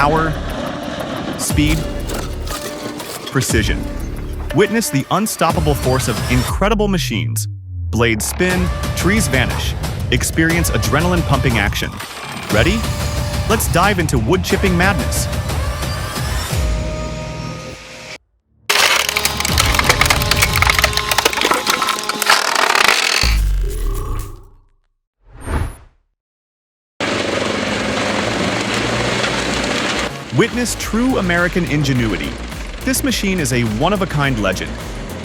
Power, speed, precision. Witness the unstoppable force of incredible machines. Blades spin, trees vanish. Experience adrenaline-pumping action. Ready? Let's dive into wood chipping madness. Witness true American ingenuity. This machine is a one-of-a-kind legend.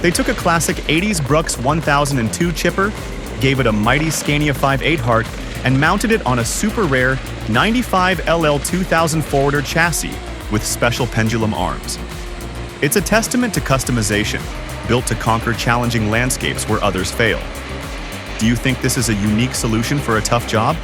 They took a classic 80s Brooks 1002 chipper, gave it a mighty Scania 5.8 heart, and mounted it on a super rare 95 LL 2000 forwarder chassis with special pendulum arms. It's a testament to customization, built to conquer challenging landscapes where others fail. Do you think this is a unique solution for a tough job?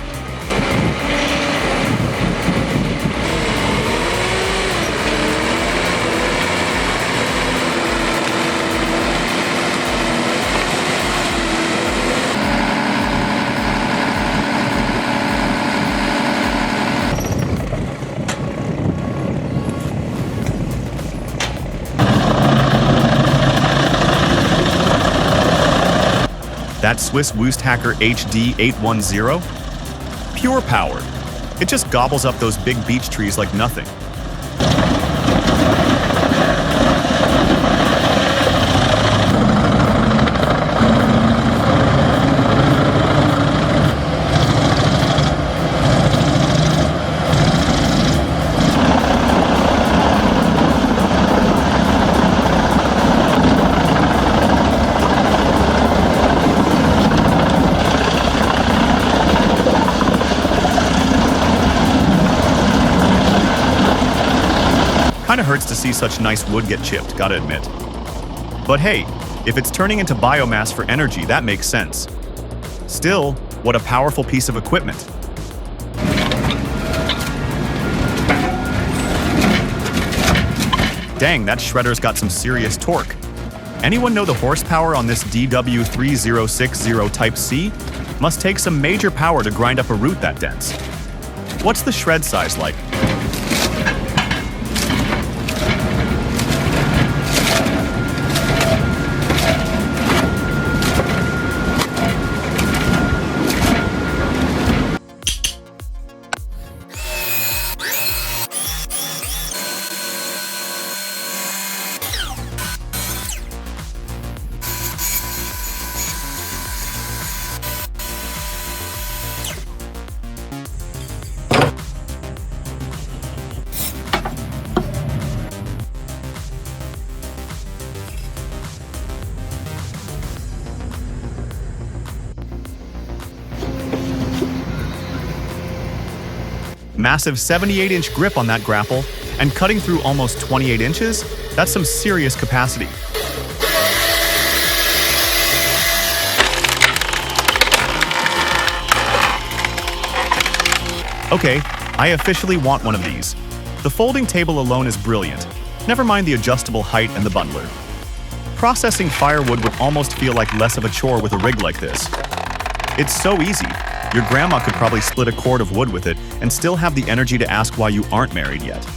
That Swiss Woosthacker HD 810? Pure power. It just gobbles up those big beech trees like nothing. Kinda hurts to see such nice wood get chipped, gotta admit. But hey, if it's turning into biomass for energy, that makes sense. Still, what a powerful piece of equipment. Dang, that shredder's got some serious torque. Anyone know the horsepower on this DW3060 Type C? Must take some major power to grind up a root that dense. What's the shred size like? Massive 78-inch grip on that grapple, and cutting through almost 28 inches? That's some serious capacity. Okay, I officially want one of these. The folding table alone is brilliant. Never mind the adjustable height and the bundler. Processing firewood would almost feel like less of a chore with a rig like this. It's so easy. Your grandma could probably split a cord of wood with it and still have the energy to ask why you aren't married yet.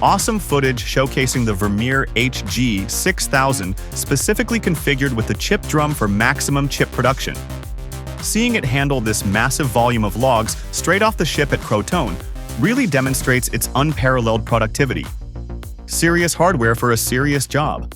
Awesome footage showcasing the Vermeer HG6000 specifically configured with the chip drum for maximum chip production. Seeing it handle this massive volume of logs straight off the ship at Croton really demonstrates its unparalleled productivity. Serious hardware for a serious job.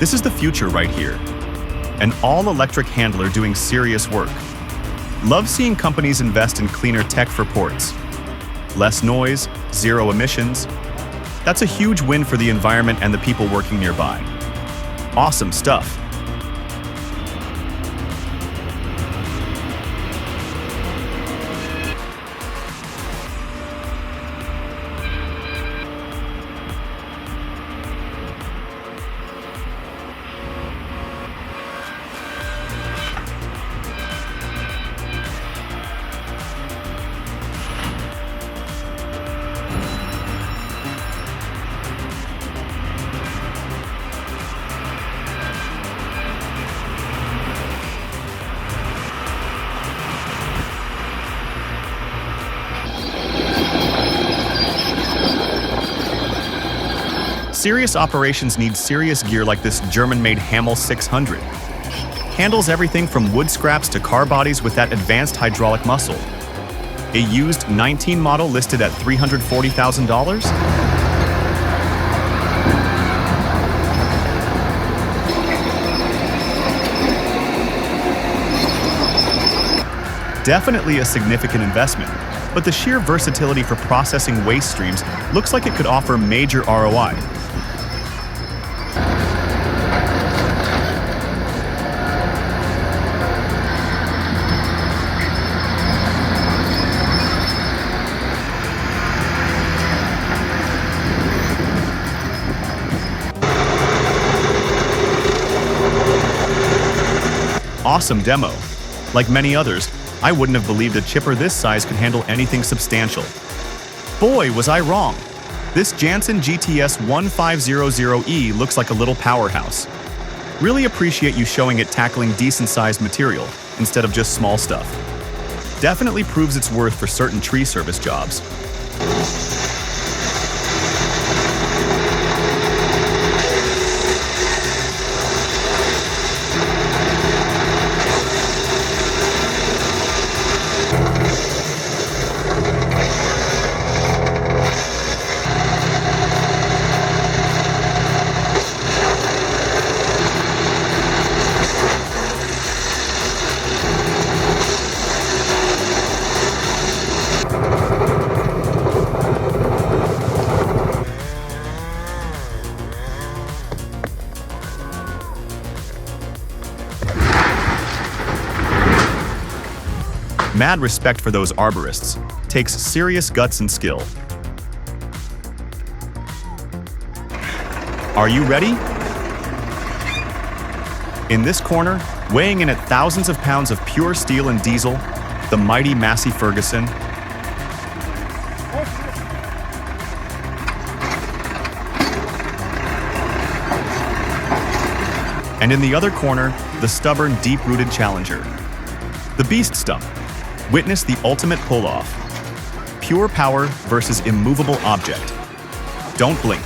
This is the future right here. An all-electric handler doing serious work. Love seeing companies invest in cleaner tech for ports. Less noise, zero emissions. That's a huge win for the environment and the people working nearby. Awesome stuff. Serious operations need serious gear like this German-made Hamel 600. Handles everything from wood scraps to car bodies with that advanced hydraulic muscle. A used 19 model listed at $340,000? Definitely a significant investment, but the sheer versatility for processing waste streams looks like it could offer major ROI. Awesome demo. Like many others, I wouldn't have believed a chipper this size could handle anything substantial. Boy, was I wrong. This Janssen GTS 1500E looks like a little powerhouse. Really appreciate you showing it tackling decent-sized material instead of just small stuff. Definitely proves its worth for certain tree service jobs. Mad respect for those arborists. Takes serious guts and skill. Are you ready? In this corner, weighing in at thousands of pounds of pure steel and diesel, the mighty Massey Ferguson. And in the other corner, the stubborn, deep-rooted challenger. The beast stump. Witness the ultimate pull-off. Pure power versus immovable object. Don't blink.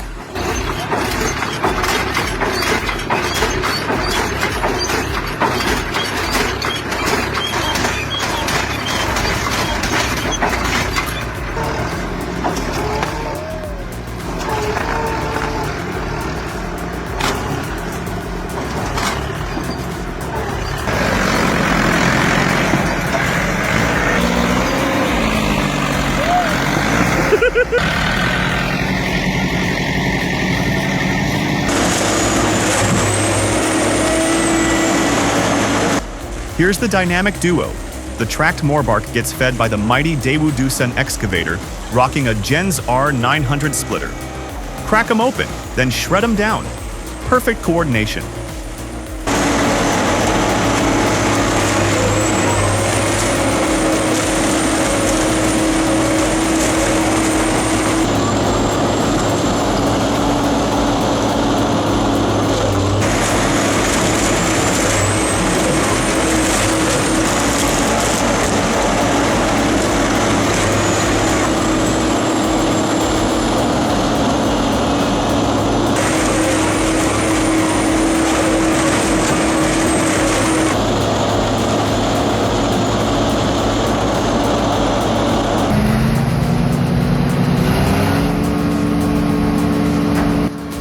Here's the dynamic duo. The tracked moorbark gets fed by the mighty Daewoo Doosan excavator, rocking a Gens R900 splitter. Crack 'em open, then shred 'em down. Perfect coordination.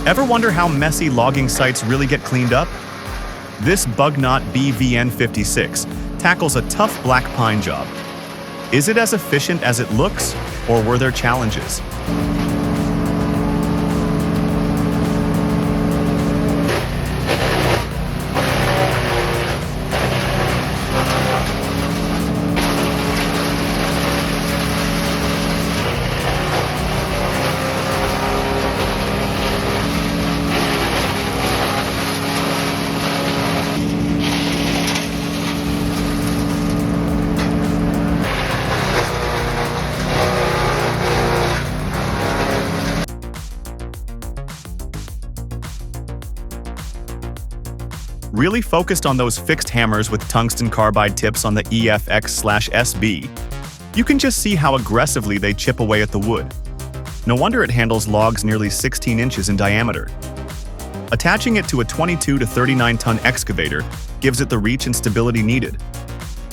Ever wonder how messy logging sites really get cleaned up? This Bugnut BVN56 tackles a tough black pine job. Is it as efficient as it looks, or were there challenges? Really focused on those fixed hammers with tungsten carbide tips on the EFX/SB, you can just see how aggressively they chip away at the wood. No wonder it handles logs nearly 16 inches in diameter. Attaching it to a 22 to 39-ton excavator gives it the reach and stability needed.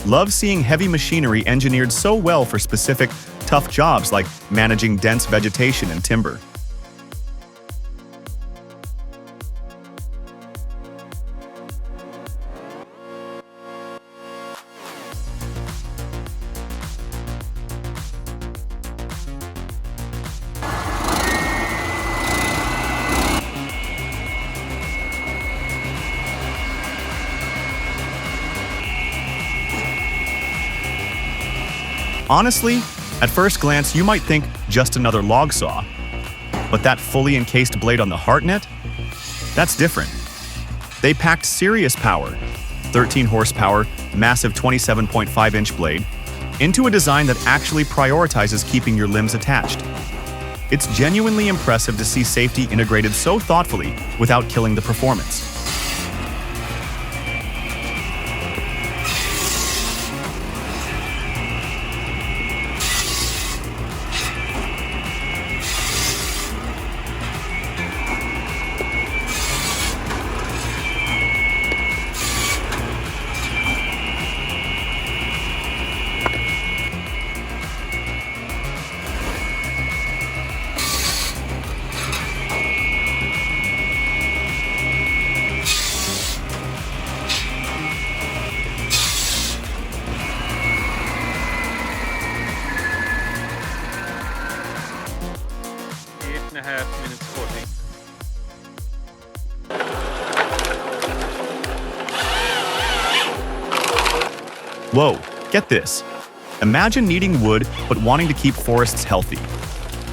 Love seeing heavy machinery engineered so well for specific, tough jobs like managing dense vegetation and timber. Honestly, at first glance, you might think just another log saw. But that fully encased blade on the Hartnett? That's different. They packed serious power, 13 horsepower, massive 27.5-inch blade, into a design that actually prioritizes keeping your limbs attached. It's genuinely impressive to see safety integrated so thoughtfully without killing the performance. Whoa, get this. Imagine needing wood but wanting to keep forests healthy.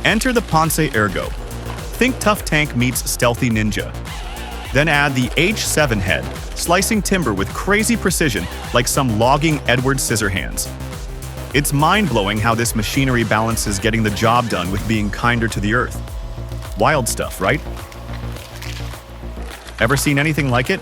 Enter the Ponce Ergo. Think tough tank meets stealthy ninja. Then add the H7 head, slicing timber with crazy precision like some logging Edward Scissorhands. It's mind-blowing how this machinery balances getting the job done with being kinder to the earth. Wild stuff, right? Ever seen anything like it?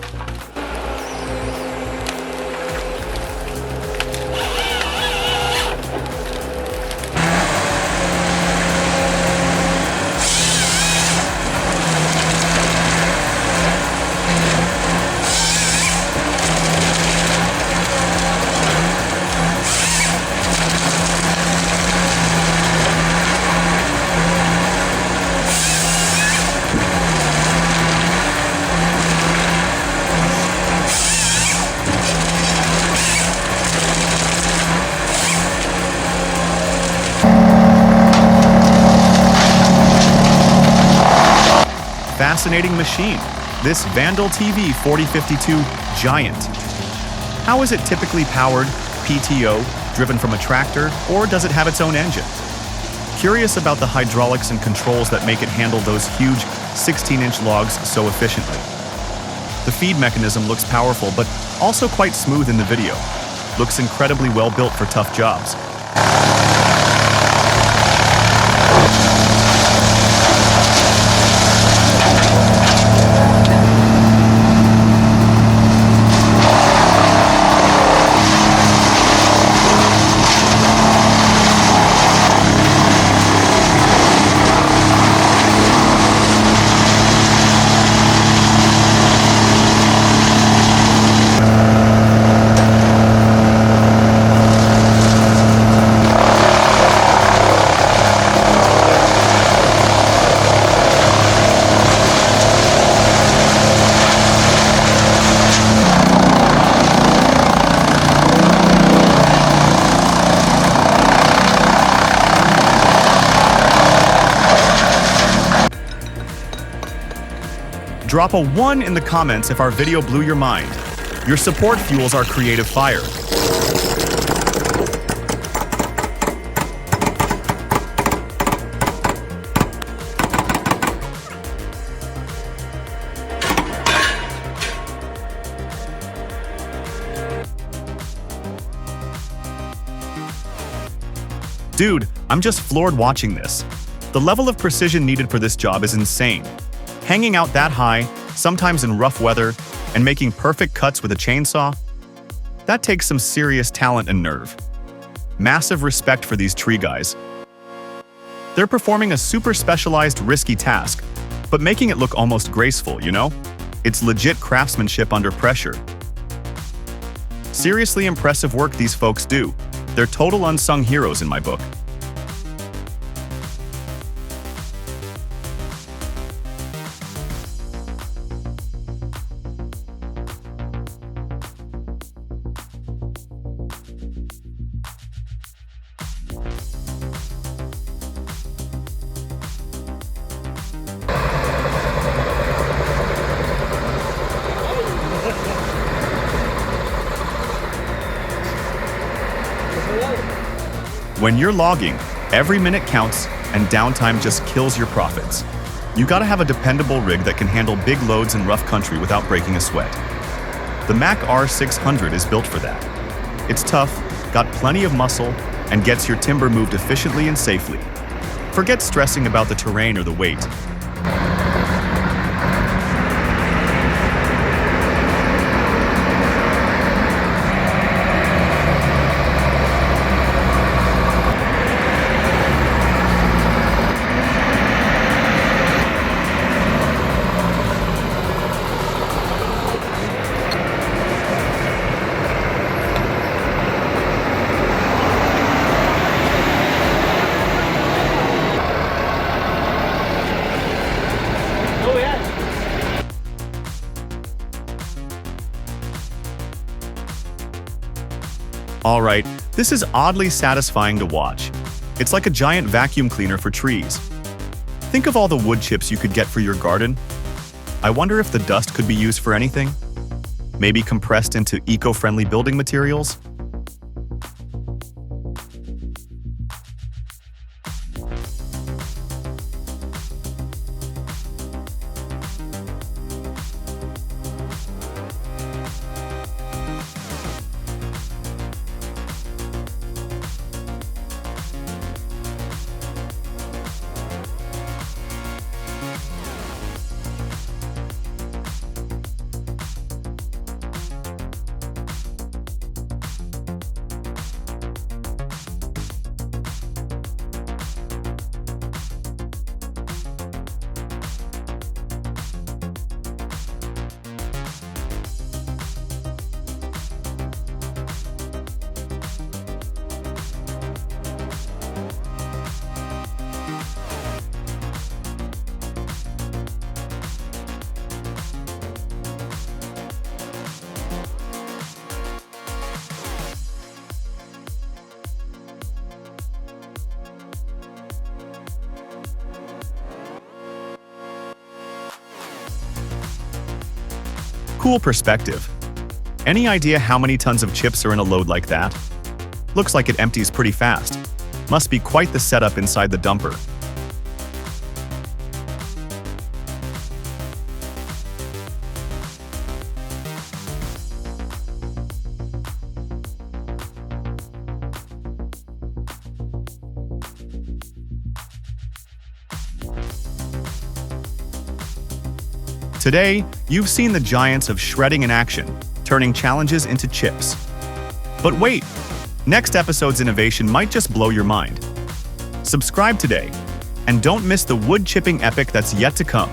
Fascinating machine, this Vandal TV 4052 Giant. How is it typically powered, PTO, driven from a tractor, or does it have its own engine? Curious about the hydraulics and controls that make it handle those huge 16-inch logs so efficiently. The feed mechanism looks powerful, but also quite smooth in the video. Looks incredibly well built for tough jobs. Drop a 1 in the comments if our video blew your mind. Your support fuels our creative fire. Dude, I'm just floored watching this. The level of precision needed for this job is insane. Hanging out that high, sometimes in rough weather, and making perfect cuts with a chainsaw? That takes some serious talent and nerve. Massive respect for these tree guys. They're performing a super specialized, risky task, but making it look almost graceful, you know? It's legit craftsmanship under pressure. Seriously impressive work these folks do. They're total unsung heroes in my book. When you're logging, every minute counts and downtime just kills your profits. You gotta have a dependable rig that can handle big loads in rough country without breaking a sweat. The Mac R600 is built for that. It's tough, got plenty of muscle, and gets your timber moved efficiently and safely. Forget stressing about the terrain or the weight. Alright, this is oddly satisfying to watch. It's like a giant vacuum cleaner for trees. Think of all the wood chips you could get for your garden. I wonder if the dust could be used for anything? Maybe compressed into eco-friendly building materials? Cool perspective. Any idea how many tons of chips are in a load like that? Looks like it empties pretty fast. Must be quite the setup inside the dumper. Today, you've seen the giants of shredding in action, turning challenges into chips. But wait, next episode's innovation might just blow your mind. Subscribe today, and don't miss the wood chipping epic that's yet to come.